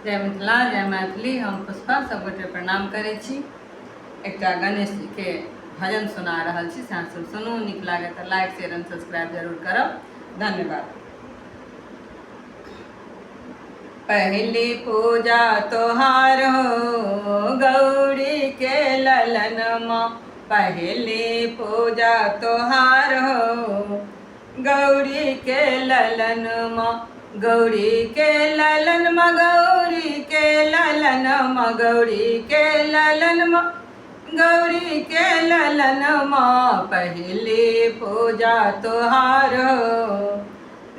जय मिथिला जय मैथिली। हम पुष्पा सब गोटे प्रणाम करै छी। एकटा गणेश जी के भजन सुना रहल छी, से अहाँ सब सुनू। नीक लागे तो लाइक शेयर एंड सब्सक्राइब जरूर करब। धन्यवाद। पहली पूजा तोहार हो गौरी के ललन माँ, पहली पूजा तोहार हो गौरी के ललन माँ, गौरी के ललन माँ, गौरी के ललन माँ, गौरी के ललन माँ, गौरी के ललन माँ, पहली पूजा तोहार हो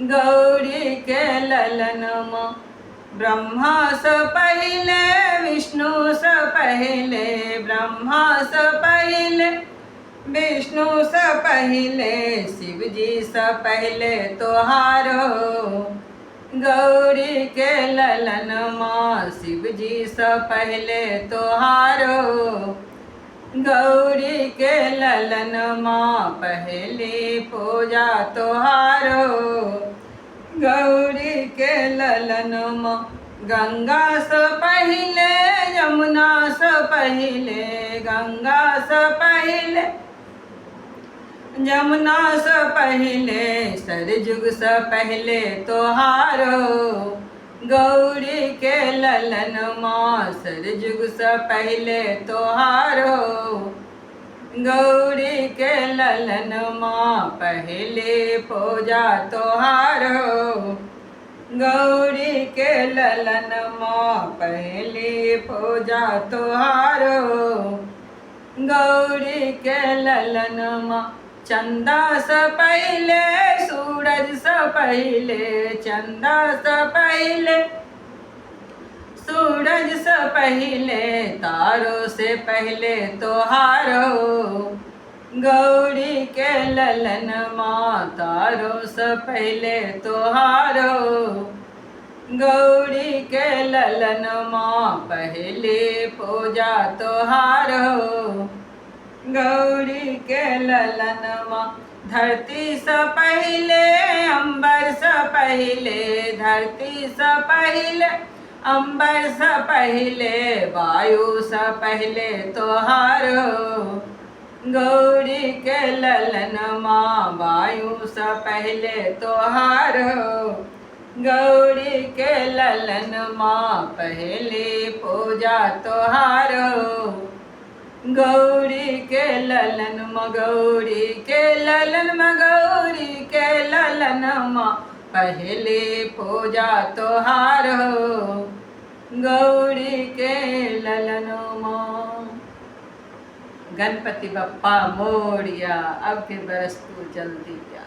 गौरी के ललन माँ। ब्रह्मा से पहले विष्णु से पहले, ब्रह्मा से पहले विष्णु से पहले, शिव जी से पहले तोहार हो गौरी के ललन माँ, शिव जी से पहले तोहार हो गौरी के ललन माँ, पहली पूजा तोहार हो गौरी के ललन माँ। गंगा से पहले यमुना से पहले, गंगा से पहले यमुना से पहले, सरजुग से पहले तोहार हो गौरी के ललन माँ, सरजुग से पहले तोहार हो गौरी के ललन माँ, पहले पूजा तोहार हो गौरी के ललन माँ, पहली पूजा तोहार हो गौरी के ललन माँ। चंदा से पहले सूरज से पहले, चंदा से पहले सूरज से पहले, तारों से पहले तोहार हो गौरी के ललन माँ, तारों से पहले तोहार हो गौरी के ललन माँ, पहले पूजा तोहार हो गौरी के ललन माँ। धरती से पहले अंबर से पहले, धरती से पहले अंबर से पहले, वायु से पहले तोहार हो गौरी के ललन माँ, वायु से पहले तोहार हो गौरी के ललन माँ, पहली पूजा तोहार हो गौरी के ललन माँ, गौरी के ललन माँ, गौरी के ललन माँ, पहली पूजा तोहार हो गौरी के ललन माँ। गणपति बप्पा मोरिया, अब के बरस तू जल्दी जा।